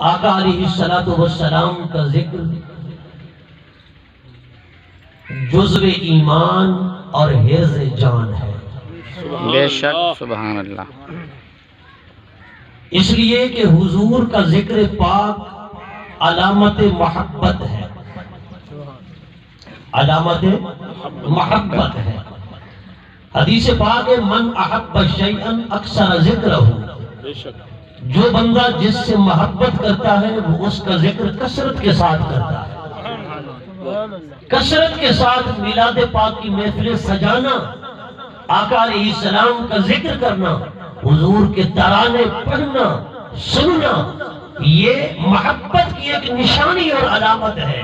آقا علیہ السلام کا ذکر جزو ایمان اور حرز جان ہے۔ بے شک سبحان اللہ۔ اس لیے کہ حضور کا ذکر پاک علامت محبت ہے، علامت محبت ہے۔ حدیث پاک ہے من احب شیئا اکثر ذکرہ، جو بندہ جس سے محبت کرتا ہے وہ اس کا ذکر کثرت کے ساتھ کرتا ہے۔ کثرت کے ساتھ میلاد پاک کی محفلیں سجانا، آقا علیہ السلام کا ذکر کرنا، حضور کے ترانے پڑھنا سننا، یہ محبت کی ایک نشانی اور علامت ہے۔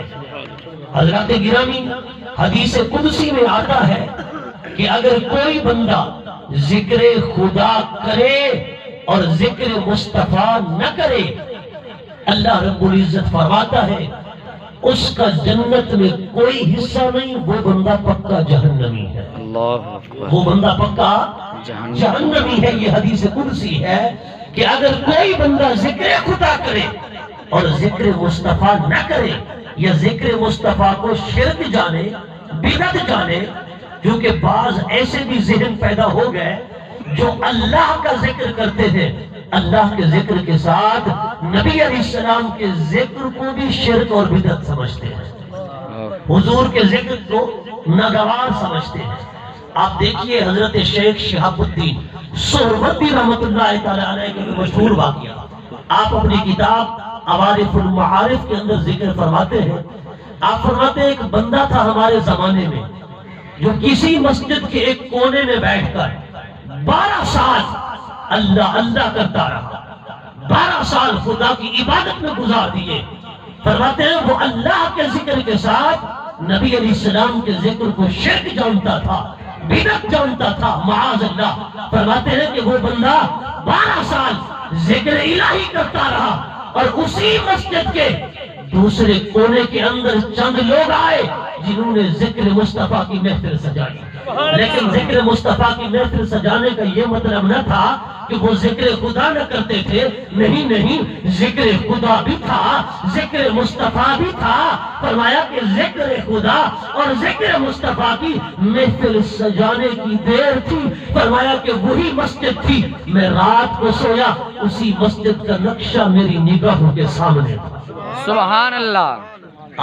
حضرات گرامی، حدیث قدسی میں آتا ہے کہ اگر کوئی بندہ ذکر خدا کرے اور ذکر مصطفیٰ نہ کرے، اللہ رب العزت فرماتا ہے اس کا جنت میں کوئی حصہ نہیں، وہ بندہ پکا جہنمی ہے۔ اللہ اکبر۔ وہ بندہ پکا جہنمی ہے۔ یہ حدیث قدسی ہے کہ اگر کوئی بندہ ذکر خدا کرے اور ذکر مصطفیٰ نہ کرے، یا ذکر مصطفیٰ کو شرک جانے، بدعت جانے، کیونکہ بعض ایسے بھی ذہن پیدا ہو گئے جو اللہ کا ذکر کرتے ہیں، اللہ کے ذکر کے ساتھ نبی علیہ السلام کے ذکر کو بھی شرک اور بدعت سمجھتے ہیں، حضور کے ذکر کو ناگوار سمجھتے ہیں۔ آپ دیکھیے حضرت شیخ شہاب الدین سہروردی رحمت اللہ تعالیٰ علیہ کے مشہور واقعہ، آپ اپنی کتاب عوارف المعارف کے اندر ذکر فرماتے ہیں۔ آپ فرماتے ہیں ایک بندہ تھا ہمارے زمانے میں جو کسی مسجد کے ایک کونے میں بیٹھ کر 12 سال اللہ اللہ کرتا رہا، 12 سال خدا کی عبادت میں گزار دیے۔ فرماتے ہیں وہ اللہ کے ذکر کے ساتھ نبی علیہ السلام کے ذکر کو شرک جانتا تھا، بدعت جانتا تھا، معاذ اللہ۔ فرماتے ہیں کہ وہ بندہ 12 سال ذکر الہی کرتا رہا، اور اسی مسجد کے دوسرے کونے کے اندر چند لوگ آئے جنہوں نے ذکر مصطفیٰ کی محفل سجائی، لیکن ذکر مصطفیٰ کی محفل سجانے کا یہ مطلب نہ تھا کہ وہ ذکر خدا نہ کرتے تھے، نہیں، ذکر خدا بھی تھا، ذکر مصطفیٰ بھی تھا۔ فرمایا کہ ذکر خدا اور ذکر مصطفیٰ کی محفل سجانے کی دیر تھی۔ فرمایا کہ وہی مسجد تھی، میں رات کو سویا، اسی مسجد کا نقشہ میری نگاہوں کے سامنے تھا۔ سبحان اللہ۔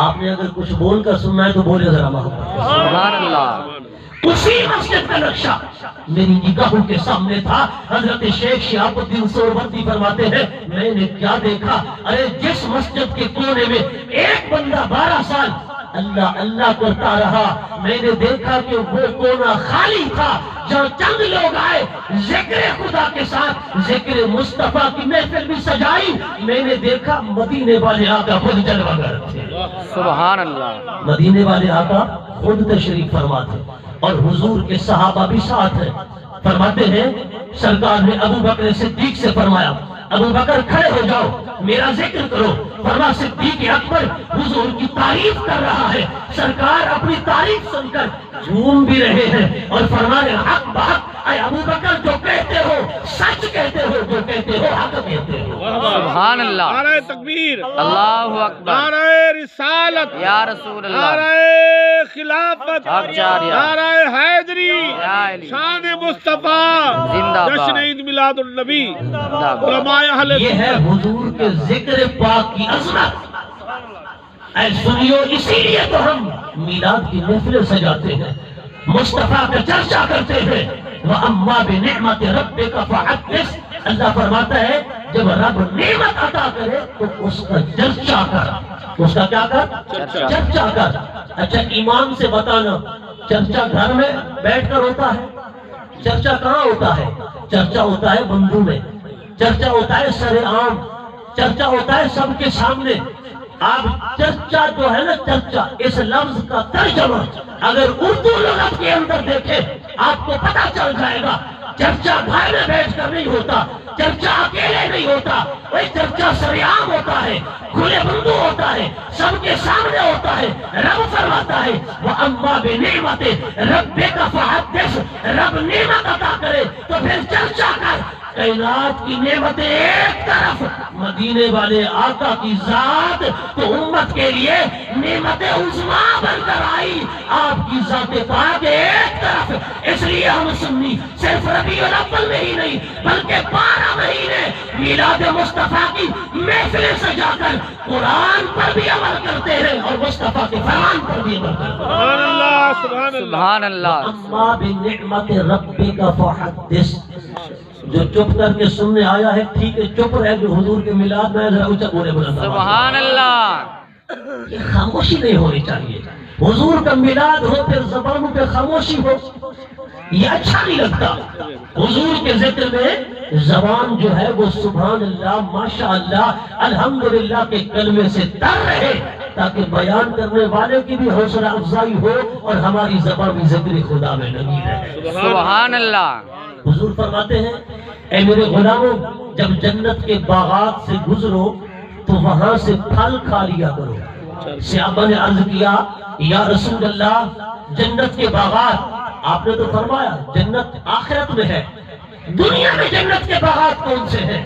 آپ نے اگر کچھ بول کر سننا ہے تو بولے ذرا محبت۔ سبحان اللہ۔ اسی مسجد کا نقشہ میری نگاہوں کے سامنے تھا۔ حضرت شیخ شہاب الدین سہروردی فرماتے ہیں میں نے کیا دیکھا، ارے جس مسجد کے کونے میں ایک بندہ 12 سال اللہ اللہ کرتا رہا، میں نے دیکھا کہ وہ کونا خالی تھا جہاں چند لوگ آئے ذکر خدا کے ساتھ ذکر مصطفیٰ کی محفل بھی سجائی۔ میں نے دیکھا مدینے والے آقا خود جلوہ گر تھے، سبحان اللہ۔ مدینے والے آقا خود تشریف فرما تھے، اور حضور کے صحابہ بھی ساتھ ہیں۔ فرماتے ہیں سرکار نے ابو بکر صدیق سے فرمایا ابو بکر کھڑے ہو جاؤ، میرا ذکر کرو۔ فرما صدیق اکبر حضور کی تعریف کر رہا ہے، سرکار اپنی تعریف سن کر جھوم بھی رہے ہیں اور فرما رہے حق بات، اے ابو بکر جو کہتے ہو سچ کہتے ہو، جو کہتے ہو حق کہتے ہو۔ سبحان اللہ۔ نعرہ تکبیر، اللہ اکبر، نعرہ رسالت، یا رسول اللہ، نعرہ خلافت، حق جاریہ، نعرہ حیدری، یا علی، شان مصطفیٰ، زندہ باد، جشن عید میلاد النبی، زندہ باد۔ علماء اہل یہ ہے حضور کے ذکر پاک کی عظمت۔ اے سنیو، اسی لیے تو ہم میلاد کی محفلیں سجاتے ہیں، مصطفیٰ کا چرچا کرتے ہیں۔ وَأَمَّا بِنِعْمَةِ رَبِّكَ فَحَدِّثْ، اللہ فرماتا ہے جب رب نعمت عطا کرے تو اس کا چرچا کر، اس کا کیا کر؟ چرچا کر۔ اچھا ایمان سے بتانا، چرچا گھر میں بیٹھ کر ہوتا ہے؟ چرچا کہاں ہوتا ہے؟ چرچا ہوتا ہے بندوں میں، چرچا ہوتا ہے سر عام، چرچا ہوتا ہے سب کے سامنے۔ آپ چرچا جو ہے نا، چرچا اس لفظ کا ترجمہ اگر اردو لغت کے اندر دیکھیں آپ کو پتہ چل جائے گا، چرچا گھر میں بیٹھ کر نہیں ہوتا، چرچا اکیلے نہیں ہوتا، وہ چرچا سریعام ہوتا ہے، کھلے بندو ہوتا ہے، سب کے سامنے ہوتا ہے۔ رب فرماتا ہے وَأَمَّا بِنِعْمَتِ رَبِّكَ فَحَدِّثْ، رب نعمت عطا کرے تو پھر چرچا کر، کائنات کی نعمتیں ایک طرف، مدینے والے آقا کی ذات تو امت کے لیے نعمت عظمیٰ بن کر آئی، آپ کی ذات پاک ایک طرف۔ اس لیے ہم سنی صرف ربیع الاول میں ہی نہیں بلکہ 12 مہینے میلاد مصطفیٰ کی محفلیں سجا کر قرآن پر بھی عمل کرتے ہیں اور مصطفیٰ کے فرمان پر بھی عمل کرتے ہیں۔ سبحان اللہ، سبحان اللہ۔ سبحان اللہ۔ اما بنعمت ربک فحدث، جو چپ کر کے سننے آیا ہے ٹھیک ہے، چپ رہے، جو حضور کے میلاد میں ذرا اونچا بولے بلند آواز۔ سبحان اللہ۔ یہ خاموشی نہیں ہونی چاہیے، حضور کا میلاد ہو پھر زبانوں پہ خاموشی ہو، یہ اچھا نہیں لگتا۔ حضور کے ذکر میں زبان جو ہے وہ سبحان اللہ، ماشاءاللہ، الحمدللہ کے کلمے سے تر رہے، تاکہ بیان کرنے والے کی بھی حوصلہ افزائی ہو اور ہماری زبان بھی ذکر خدا میں لگی رہے۔ سبحان اللہ۔ حضور فرماتے ہیں اے میرے غلاموں، جب جنت کے باغات سے گزرو تو وہاں سے پھل کھا لیا کرو۔ صحابہ نے عرض کیا یا رسول اللہ جنت کے باغات، آپ نے تو فرمایا جنت آخرت میں ہے، دنیا میں جنت کے باغات کون سے ہیں؟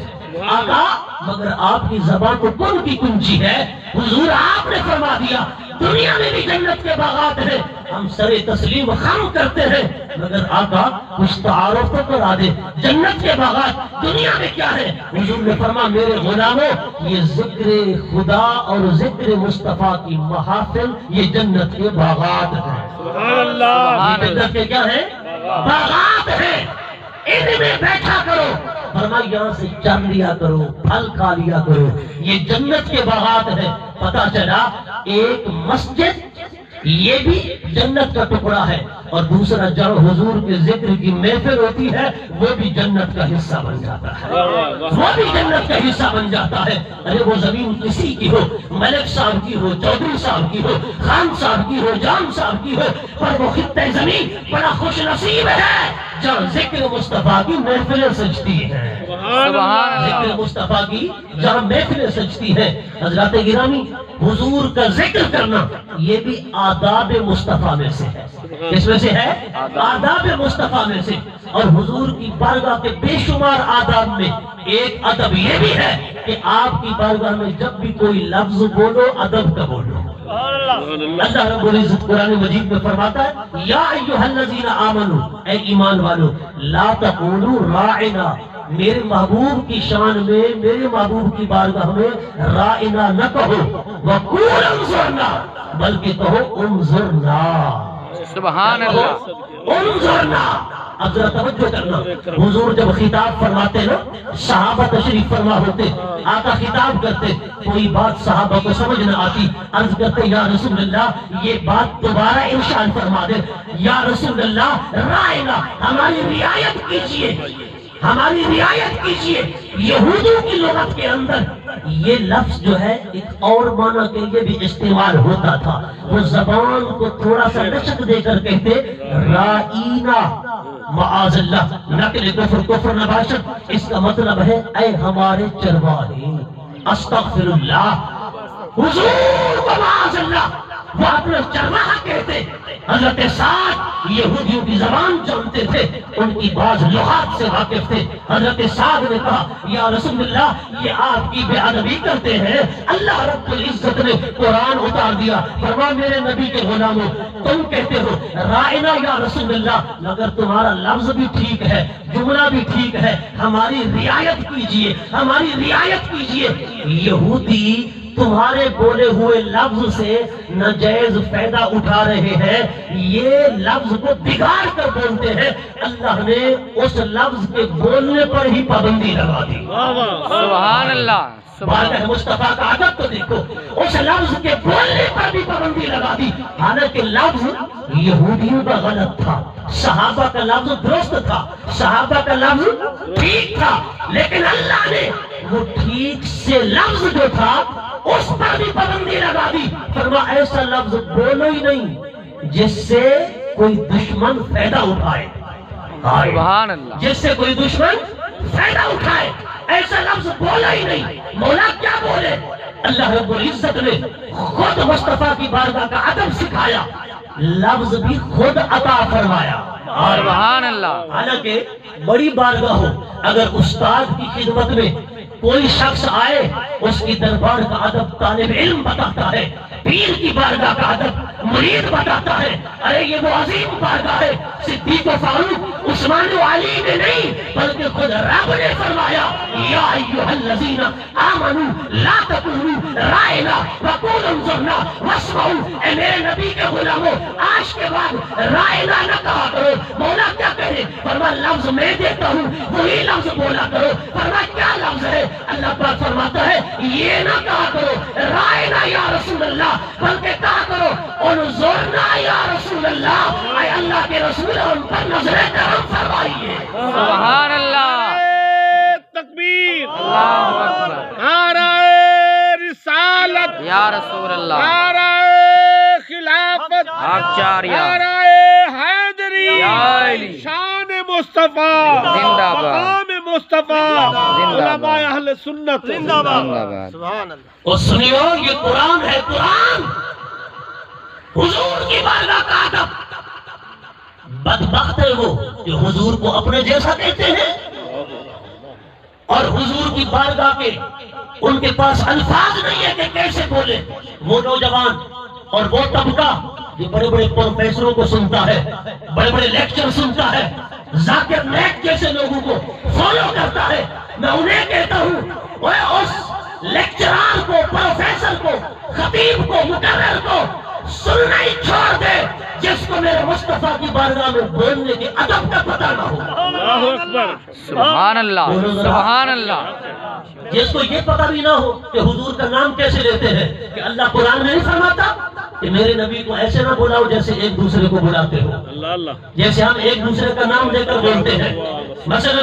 آقا مگر آپ کی زبان کو کن کی کنجی ہے۔ حضور آپ نے فرما دیا دنیا میں بھی جنت کے باغات ہیں، ہم سر تسلیم خم کرتے ہیں، مگر آقا کچھ تعارف تو کرا دے، جنت کے باغات دنیا میں کیا ہے؟ حضور نے فرما میرے غلاموں یہ ذکر خدا اور ذکر مصطفیٰ کی محافل یہ جنت کے باغات ہیں۔ سبحان اللہ۔ یہ جنت کے کیا ہیں؟ باغات ہیں، ان میں بیٹھا کرو، فرمایا یہاں سے چر لیا کرو، پھل کھا لیا کرو، یہ جنت کے باغات ہیں۔ پتا چلا ایک مسجد یہ بھی جنت کا ٹکڑا ہے، اور دوسرا جب حضور کے ذکر کی محفل ہوتی ہے وہ بھی جنت کا حصہ بن جاتا ہے، وہ بھی جنت کا حصہ بن جاتا ہے۔ ارے وہ زمین کسی کی ہو، ملک صاحب کی ہو، چودھری صاحب کی ہو، خان صاحب کی ہو، جان صاحب کی ہو، پر وہ خطہ زمین بڑا خوش نصیب ہے جہاں ذکر مصطفیٰ کی محفلیں سجتی ہیں۔ سبحان اللہ۔ ذکر مصطفیٰ کی جہاں محفلیں سجتی ہیں۔ حضرات گرامی، حضور کا ذکر کرنا یہ بھی آداب مصطفیٰ میں سے ہے۔ کس میں سے ہے؟ آداب مصطفیٰ میں سے۔ اور حضور کی بارگاہ کے بے شمار آداب میں ایک ادب یہ بھی ہے کہ آپ کی بارگاہ میں جب بھی کوئی لفظ بولو ادب کا بولو۔ اللہ رب العزت قرآن مجید میں فرماتا ہے یا ایھا الذین آمنوا، اے ایمان والو، لا تقولوا راعنا، میرے محبوب کی شان میں، میرے محبوب کی بارگاہ میں راعنا نہ کہو، وقولوا انظرنا، بلکہ کہو انظرنا۔ سبحان اللہ۔ انظرنا۔ اب ذرا توجہ کرنا، حضور جب خطاب فرماتے نا، صحابہ تشریف فرما ہوتے، آقا خطاب کرتے، کوئی بات صحابہ کو سمجھ نہ آتی، عرض کرتے یا رسول اللہ یہ بات دوبارہ ارشاد فرما دے، یا رسول اللہ رائنا، ہماری رعایت کیجئے، ہماری رعایت کیجئے۔ یہودوں کی لغت کے اندر یہ لفظ جو ہے ایک اور معنی کے لیے بھی استعمال ہوتا تھا، وہ زبان کو تھوڑا سا لچک دے کر کہتے رائینا، معاذ اللہ، نقل کفر نباشت، اس کا مطلب ہے اے ہمارے چرواہے، استغفر اللہ۔ حضور کو معاذ اللہ وہ اپنا چرواہا کہتے۔ حضرت سعد یہودیوں کی زبان جانتے تھے، ان کی بعض لغات سے واقف تھے۔ حضرت سعد نے کہا یا رسول اللہ یہ آپ کی بے ادبی کرتے ہیں، اللہ رب العزت نے قرآن اتار دیا، فرما میرے نبی کے غلاموں تم کہتے ہو رائنا یا رسول اللہ، مگر تمہارا لفظ بھی ٹھیک ہے، جملہ بھی ٹھیک ہے، ہماری رعایت کیجئے، ہماری رعایت کیجئے۔ یہودی تمہارے بولے ہوئے لفظ سے ناجائز فائدہ اٹھا رہے ہیں، یہ لفظ کو بگاڑ کر بولتے ہیں، اللہ نے اس لفظ کے بولنے پر ہی پابندی لگا دی۔ سبحان اللہ۔ بارگاہ مصطفیٰ کا ادب تو دیکھو، اس لفظ کے بولنے پر بھی پابندی لگا دی، حالانکہ لفظ یہودیوں کا غلط تھا، صحابہ کا لفظ درست تھا، صحابہ کا لفظ ٹھیک تھا، لیکن اللہ نے وہ ٹھیک سے لفظ جو تھا اس پر بھی پابندی لگا دی، فرما ایسا لفظ بولو ہی نہیں جس سے کوئی دشمن فائدہ اٹھائے، سبحان اللہ۔ جس سے کوئی دشمن فائدہ اٹھائے، ایسا لفظ بولا ہی نہیں۔ مولا کیا بولے؟ اللہ رب العزت نے خود مصطفیٰ کی بارگاہ کا ادب سکھایا، لفظ بھی خود عطا فرمایا۔ سبحان اللہ حالانکہ بڑی بارگاہ ہو، اگر استاد کی خدمت میں کوئی شخص آئے، اس کی دربار کا ادب طالب علم بتاتا ہے، پیر کی بارگاہ کا ادب مرید بتاتا ہے، ارے یہ وہ عظیم بارگاہ ہے، صدیق و فاروق عثمان و علی نے نہیں بلکہ خود رب نے فرمایا یا ایھا الذین آمنوا لا تقولوا رائنا وقولوا انظرنا واسمعوا، اے میرے نبی کے غلاموں آج کے بعد رائنا نہ کہا کرو۔ مولا کیا کہے؟ فرمایا لفظ میں دیتا ہوں وہی لفظ بولا کرو۔ فرمایا کیا لفظ ہے؟ اللہ پاک فرماتا ہے یہ نہ کہا کرو رائنا یا رسول اللہ، بلکہ کہا کرو انظرنا یا رسول اللہ، اے اللہ کے رسول ہم پر نظر کرم فرمائیے۔ سبحان اللہ تکبیر، اللہ اکبر نعرہ رسالت، یا رسول اللہ نعرہ خلافت، آچاریہ نعرہ حیدری، یا علی، شان مصطفیٰ، زندہ باد، مقام مصطفیٰ، علماء اہل سنت زندہ باد۔ سبحان اللہ۔ اور سنیو یہ قرآن ہے، قرآن حضور کی بارگاہ کا ادب۔ بدبخت ہے وہ جو حضور کو اپنے جیسا کہتے ہیں اور حضور کی بارگاہ کے ان کے پاس الفاظ نہیں ہے کہ کیسے بولے۔ وہ نوجوان اور وہ طبقہ جو بڑے بڑے پروفیسروں کو سنتا ہے، بڑے بڑے لیکچر سنتا ہے، ذاکر نیک جیسے لوگوں کو فالو کرتا ہے، میں انہیں کہتا ہوں وہ اس لیکچرار کو، پروفیسر کو، خطیب کو، مقرر کو سننا ہی چھوڑ دے جس کو میرے مصطفیٰ کی بارگاہ میں بولنے کے ادب کا پتہ نہ ہو۔ اللہ اکبر، سبحان اللہ سبحان اللہ، جس کو یہ پتہ بھی نہ ہو کہ حضور کا نام کیسے لیتے ہیں، کہ اللہ قرآن میں نہیں فرماتا کہ میرے نبی کو ایسے نہ بلاؤ جیسے ایک دوسرے کو بلاتے ہو، اللہ اللہ، جیسے ہم ایک دوسرے کا نام لے کر بولتے ہیں۔ مثلا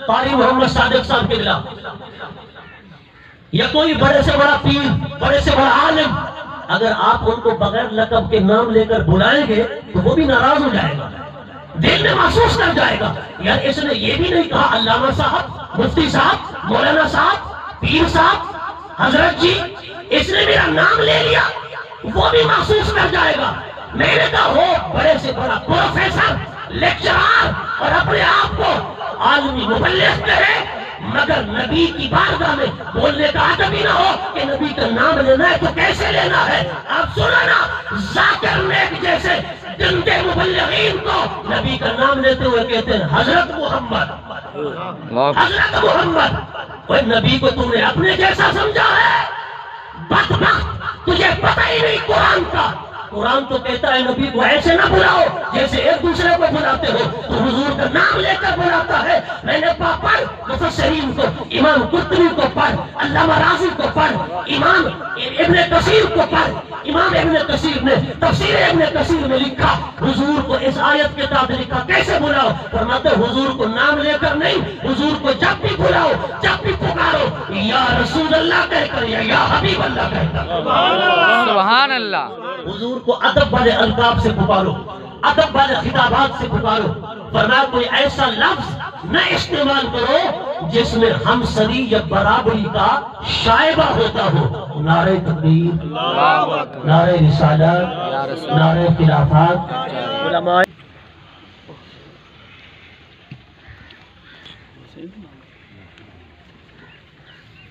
قاری محمد صادق صاحب کے خلاف یا کوئی بڑے سے بڑا پیر، بڑے سے بڑا عالم، اگر آپ ان کو بغیر لقب کے نام لے کر بلائیں گے تو وہ بھی ناراض ہو جائے گا، دل میں محسوس کر جائے گا یار اس نے یہ بھی نہیں کہا علامہ صاحب، مفتی صاحب، مولانا صاحب، پیر صاحب، حضرت جی، اس نے میرا نام لے لیا، وہ بھی محسوس کر جائے گا۔ میں نے کہا ہو بڑے سے بڑا پروفیسر، لیکچرار اور اپنے آپ کو عالمی مبلغ کہے، مگر نبی کی بارگاہ میں بولنے کا ادب ہی نہ ہو کہ نبی کا نام لینا ہے تو کیسے لینا ہے۔ آپ سنو نا، ذاکر نیک جیسے گندے مبلغین کو نبی کا نام لیتے ہوئے کہتے ہیں حضرت محمد، حضرت محمد۔ وہ نبی کو تم نے اپنے جیسا سمجھا ہے؟ بدبخت، تجھے پتہ ہی نہیں قرآن کا۔ قرآن تو کہتا ہے نبی کو ایسے نہ بلاؤ جیسے ایک دوسرے کو بلاتے ہو، تو حضور کا نام لے کر بلاتا ہے۔ میں نے پڑھ مفسرین کو، امام قرطبی کو پڑھ، علامہ راضی کو پڑھ، امام ابن کثیر کو پڑھ۔ امام ابن کثیر نے تفسیر ابن کثیر میں لکھا حضور کو اس آیت کے تحت لکھا کیسے بلاؤ؟ فرماتے حضور کو نام لے کر نہیں، حضور کو جب بھی بلاؤ، جب بھی پکارو یا رسول اللہ کہہ کر یا حبیب اللہ کہہ کر۔ سبحان اللہ، حضور کو ادب والے القاب سے پکارو، ادب والے خطابات سے پکارو۔ فرمایا کوئی ایسا لفظ نہ استعمال کرو جس میں ہم سری یا برابری کا شائبہ ہوتا ہو۔ نعرہ تکبیر، نعرہ رسالت، نعرہ خلافت، علماء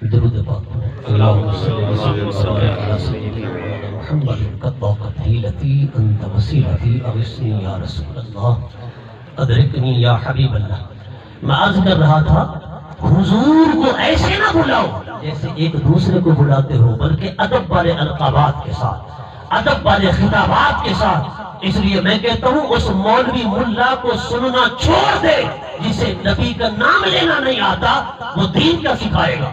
درود پاک اللہم صلی علی سیدنا محمد قد ضاقت حیلتی انت وسیلتی اغثنی یا رسول اللہ ادرکنی یا حبیب اللہ۔ میں عرض کر رہا تھا حضور کو ایسے نہ بلاؤ جیسے ایک دوسرے کو بلاتے ہو، بلکہ ادب والے القابات کے ساتھ، ادب والے خطابات کے ساتھ۔ اس لیے میں کہتا ہوں اس مولوی ملا کو سننا چھوڑ دے جسے نبی کا نام لینا نہیں آتا، وہ دین کیا سکھائے گا؟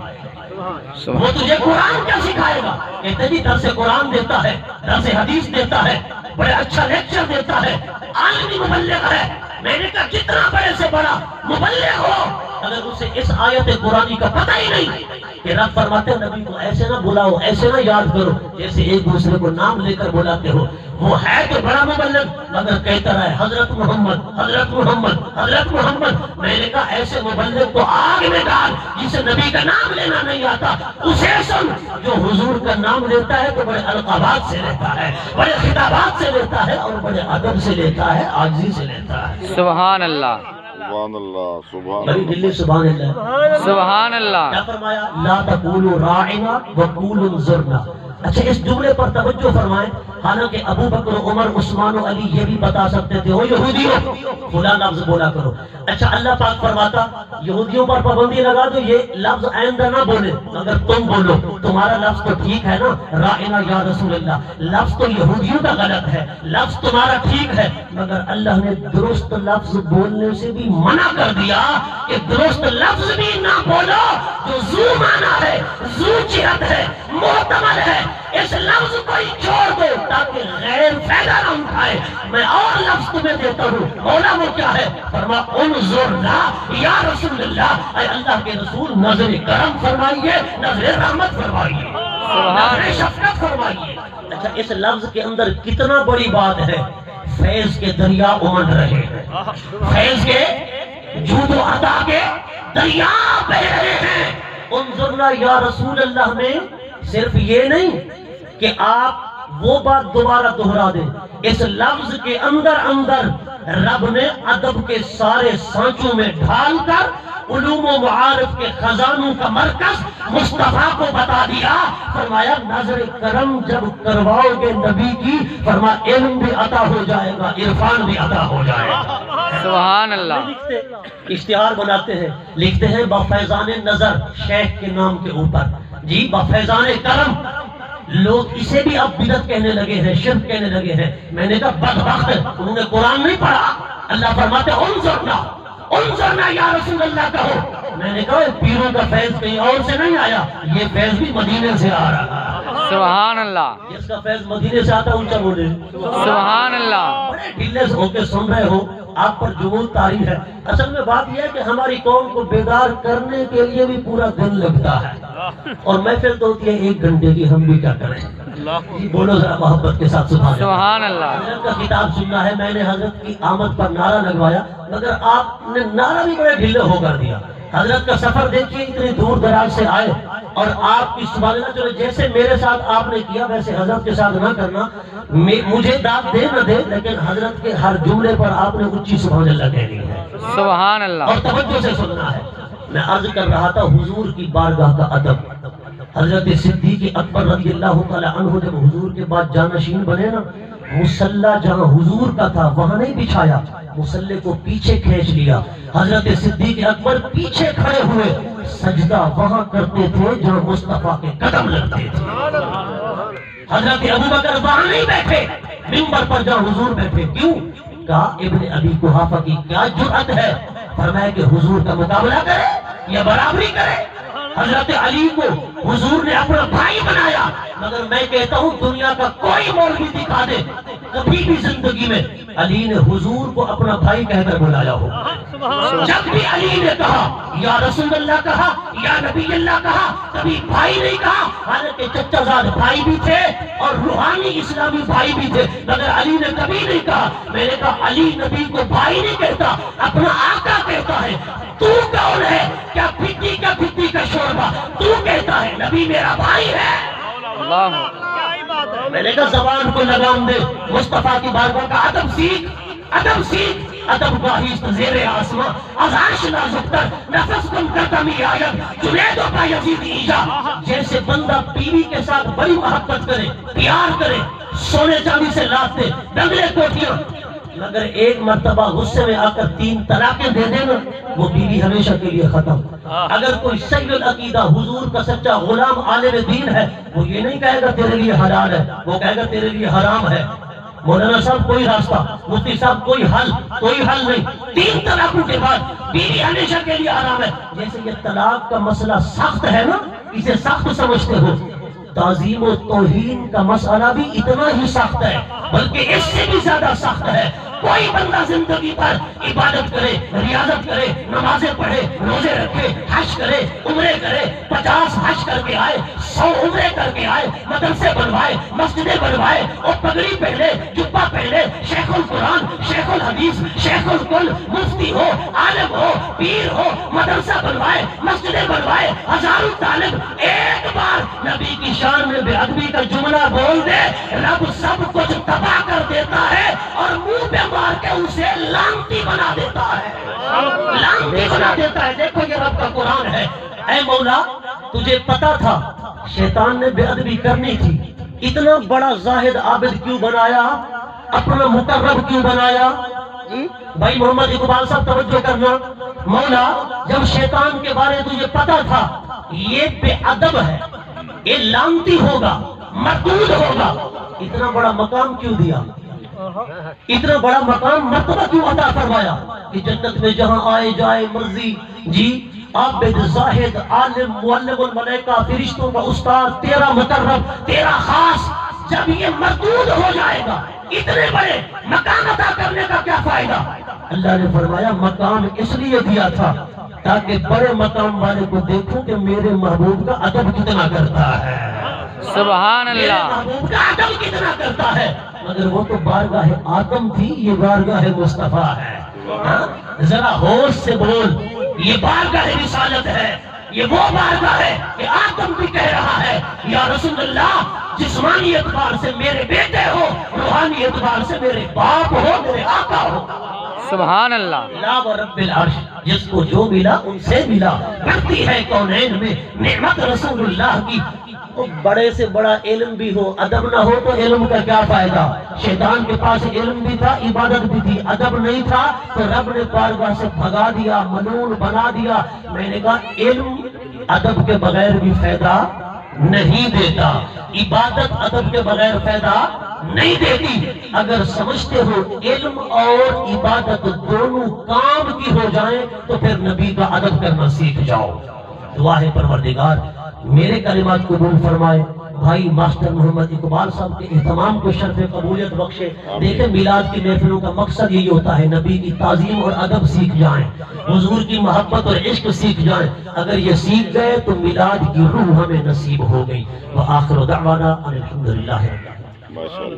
وہ تجھے قرآن کیا سکھائے گا؟ کہتے جی درس قرآن دیتا ہے، درس حدیث دیتا ہے، بڑے اچھا لیکچر دیتا ہے، عالمی مبلغ ہے۔ میں نے کہا جتنا بڑے سے بڑا مبلغ ہو، اگر اسے اس آیت قرآنی کا پتہ ہی نہیں کہ رب فرماتے ہیں نبی کو ایسے نہ بلاؤ، ایسے نہ یاد کرو جیسے ایک دوسرے کو نام لے کر بلاتے ہو، وہ ہے تو بڑا مبلغ مگر کہتا رہے حضرت محمد حضرت محمد حضرت محمد۔ میں نے کہا ایسے مبلغ کو آگ میں ڈال جسے نبی کا نام لینا نہیں آتا، اسے سن جو حضور کا نام لیتا ہے تو بڑے القابات سے لیتا ہے، بڑے خطابات سے لیتا ہے اور بڑے ادب سے لیتا ہے، عاجزی سے لیتا ہے۔ سبحان اللہ سبحان اللہ سبحان بڑی دلی سبحان اللہ۔ سبحان اللہ۔ کیا فرمایا؟ لا تقولوا راعنا وقولوا انظرنا۔ اچھا اس جملے پر توجہ فرمائیں، حالانکہ ابو بکر عمر عثمان و علی یہ بھی بتا سکتے تھے وہ یہودیوں فلاں لفظ بولا کرو۔ اچھا اللہ پاک فرماتا یہودیوں پر پابندی لگا دو یہ لفظ آئندہ نہ بولے مگر تم بولو، تمہارا لفظ تو ٹھیک ہے نا راعنا یا رسول اللہ، لفظ تو یہودیوں کا غلط ہے، لفظ تمہارا ٹھیک ہے مگر اللہ نے درست لفظ بولنے سے بھی منع کر دیا کہ درست لفظ بھی نہ بولو جو ذو معنی ہے، ذو جہت ہے، محتمل ہے، اس لفظ کو ہی چھوڑ دو تاکہ غیر فائدہ نہ اٹھائے۔ میں اور لفظ تمہیں دیتا ہوں، مولا وہ کیا ہے؟ فرما انظرنا یا رسول اللہ، اے اللہ کے رسول نظر کرم فرمائیے، نظر رحمت فرمائیے، نظر شفقت فرمائیے۔ اچھا اس لفظ کے اندر کتنا بڑی بات ہے، فیض کے دریا امڈ رہے ہیں، فیض کے جود و عطا کے دریا بہ رہے ہیں۔ انظرنا یا رسول اللہ میں صرف یہ نہیں کہ آپ وہ بات دوبارہ دہرا دیں، اس لفظ کے اندر رب نے ادب کے سارے سانچوں میں ڈھال کر علوم و معارف کے خزانوں کا مرکز مصطفیٰ کو بتا دیا۔ فرمایا نظر کرم جب کرواؤ گے نبی کی، فرمایا علم بھی عطا ہو جائے گا، عرفان بھی عطا ہو جائے گا۔ سبحان اللہ۔ لکھتے اشتہار بناتے ہیں، لکھتے ہیں بفیضان نظر شیخ کے نام کے اوپر، جی بفیضان کرم۔ لوگ اسے بھی اب بدعت کہنے لگے ہیں، شرک کہنے لگے ہیں۔ میں نے کہا بدبخت انہوں نے قرآن نہیں پڑھا، اللہ فرماتے انظرنا انظرنا یا رسول اللہ کہو۔ میں نے کہا پیروں کا فیض کہیں اور سے نہیں آیا، یہ فیض بھی مدینے سے آ رہا ہے۔ سبحان اللہ۔ جس کا فیض مدینے سے آتا اونچا بولے سبحان اللہ۔ بڑے ڈھیلے ہو کے سن رہے ہو، آپ پر جمود طاری ہے۔ اصل میں بات یہ ہے کہ ہماری قوم کو بیدار کرنے کے لیے بھی پورا دن لگتا ہے اور محفل تو ہوتی ہے 1 گھنٹے کی، ہم بھی کیا کریں؟ جی بولو ذرا محبت کے ساتھ سبحان اللہ۔ حضرت کا خطاب سننا ہے، میں نے حضرت کی آمد پر نعرہ لگوایا مگر آپ نے نعرہ بھی بڑے ڈھیلے ہو کر دیا۔ حضرت کا سفر دیکھیے اتنی دور دراز سے آئے اور آپ کی سبحان اللہ، چلو جیسے میرے ساتھ آپ نے کیا ویسے حضرت کے ساتھ نہ کرنا، مجھے داد دے نہ دے لیکن حضرت کے ہر جملے پر آپ نے اونچی سبحان اللہ کہنی ہے سبحان اللہ۔ اور توجہ سے سننا ہے۔ میں عرض کر رہا تھا حضور کی بارگاہ کا ادب۔ حضرت صدیق اکبر رضی اللہ تعالی عنہ جب حضور کے بعد جانشین بنے نا، مصلی جہاں حضور کا تھا وہاں نہیں بچھایا، مصلی کو پیچھے کھینچ لیا۔ حضرت صدیق اکبر پیچھے کھڑے ہوئے سجدہ وہاں کرتے تھے جہاں مصطفیٰ کے قدم لگتے تھے۔ حضرت ابوبکر وہاں نہیں بیٹھے منبر پر جہاں حضور بیٹھے، کیوں؟ کہا ابن ابی قحافہ کی کیا جرأت ہے، فرمایا کہ حضور کا مقابلہ کرے یا برابری کرے۔ حضرت علی کو حضور نے اپنا بھائی بنایا مگر میں کہتا ہوں دنیا کا کوئی مولوی دکھا دے کبھی بھی زندگی میں علی نے حضور کو اپنا بھائی کہہ کر بلایا ہو۔ جب بھی علی نے کہا یا رسول اللہ کہا یا نبی اللہ کہا، کبھی بھائی نہیں کہا، حالانکہ چچا زاد بھائی بھی تھے اور روحانی اسلامی بھائی بھی تھے مگر علی نے کبھی نہیں کہا۔ میں نے کہا علی نبی کو بھائی نہیں کہتا، اپنا آقا کہتا ہے۔ تو کون ہے؟ کیا پھٹی کا شوربہ؟ تو کہتا ہے نبی میرا بھائی ہے۔ اللہ۔ میں نے کہا زبان کو لگام دے، مصطفیٰ کی بارگاہ کا ادب سیکھ، ادب سیکھ۔ ادب گاہی زیر آسماں ازاش نازک تر نفس کن کرتمی آیت جنید و یزید ایجا۔ جیسے بندہ بیوی کے ساتھ بڑی محبت کرے، پیار کرے، سونے چاندی سے لاتے بنگلے کوٹیاں، مگر ایک مرتبہ غصے میں آ کر 3 طلاقیں دے دینا، وہ بیوی ہمیشہ کے لیے ختم۔ اگر کوئی صحیح العقیدہ حضور کا سچا غلام عالم دین ہے، وہ یہ نہیں کہے گا تیرے لیے حلال ہے، وہ کہے گا تیرے لیے حرام ہے۔ مولانا صاحب کوئی راستہ، مفتی صاحب کوئی حل نہیں۔ 3 طلاقوں کے بعد بیوی ہمیشہ کے لیے حرام ہے۔ جیسے یہ طلاق کا مسئلہ سخت ہے نا، اسے سخت سمجھتے ہو، تعظیم و توہین کا مسئلہ بھی اتنا ہی سخت ہے بلکہ اس سے بھی زیادہ سخت ہے۔ کوئی بندہ زندگی پر عبادت کرے، ریاضت کرے، نمازیں پڑھے، روزے رکھے، حج کرے، عمرے کرے، 50 حج کر کے آئے، 100 عمرے کر کے آئے، مدرسے بنوائے، مسجدیں بنوائے، اور پگڑی پہنے، جبہ پہنے، شیخ القرآن، شیخ الحدیث، شیخ الکل، مفتی ہو، عالم ہو، پیر ہو، مدرسہ بنوائے، مسجدیں بنوائے، ہزاروں طالب، ایک بار نبی کی شان میں بے ادبی کا جملہ بول دے، رب سب کچھ تباہ کر دیتا ہے اور منہ پہ مار کے اسے لعنتی بنا دیتا ہے، لعنتی بنا دیتا ہے۔ دیکھو یہ رب کا قرآن ہے۔ اے مولا تجھے پتا تھا شیطان نے بے ادبی کرنی تھی، اتنا بڑا زاہد عابد کیوں بنایا، اپنا مقرب کیوں بنایا؟ بھائی محمد اقبال صاحب توجہ کرنا، مولا جب شیطان کے بارے تجھے پتا تھا یہ بے ادب ہے، یہ لعنتی ہوگا، مردود ہوگا، اتنا بڑا مقام کیوں دیا، اتنا بڑا مقام مرتبہ کیوں عطا فرمایا کہ جنت میں جہاں آئے جائے مرضی، جی عابد، زاہد، عالم، معلم الملائکہ، فرشتوں کا استاد، تیرا مقرب، تیرا خاص، جب یہ مردود ہو جائے گا اتنے بڑے مقام عطا کرنے کا کیا فائدہ؟ اللہ نے فرمایا مقام اس لیے دیا تھا تاکہ بڑے مقام والے کو دیکھوں کہ میرے محبوب کا ادب کتنا کرتا ہے، سبحان میرے اللہ، محبوب کا ادب کتنا کرتا ہے۔ مگر وہ تو بارگاہ آدم تھی، یہ بارگاہ مصطفیٰ ہے۔ ہاں؟ ذرا ہوش سے بول، یہ بارگاہ رسالت ہے، یہ وہ بارگاہ ہے کہ آدم بھی کہہ رہا ہے یا رسول اللہ جسمانی اعتبار سے میرے بیٹے ہو، روحانی اعتبار سے میرے باپ ہو، میرے آقا ہو۔ سبحان اللہ، لا و رب العرش، جس کو جو ملا ان سے ملا، بڑھتی ہے کونین میں نعمت رسول اللہ کی۔ بڑے سے بڑا علم بھی ہو، ادب نہ ہو تو علم کا کیا فائدہ؟ شیطان کے پاس علم بھی تھا، عبادت بھی تھی، ادب نہیں تھا تو رب نے بارگاہ سے بھگا دیا، ملعون بنا دیا۔ میں نے کہا علم ادب کے بغیر بھی فائدہ نہیں دیتا، عبادت ادب کے بغیر فائدہ نہیں دیتی۔ اگر سمجھتے ہو علم اور عبادت دونوں کام کی ہو جائیں تو پھر نبی کا ادب کرنا سیکھ جاؤ۔ دعا ہے پروردگار میرے کلمات قبول فرمائے، بھائی ماسٹر محمد اقبال صاحب کے اہتمام کو شرف قبولیت بخشے۔ دیکھیں میلاد کی محفلوں کا مقصد یہی ہوتا ہے نبی کی تعظیم اور ادب سیکھ جائیں، حضور کی محبت اور عشق سیکھ جائیں۔ اگر یہ سیکھ گئے تو میلاد کی روح ہمیں نصیب ہو گئی۔ وآخر دعوانا الحمدللہ رب العالمین۔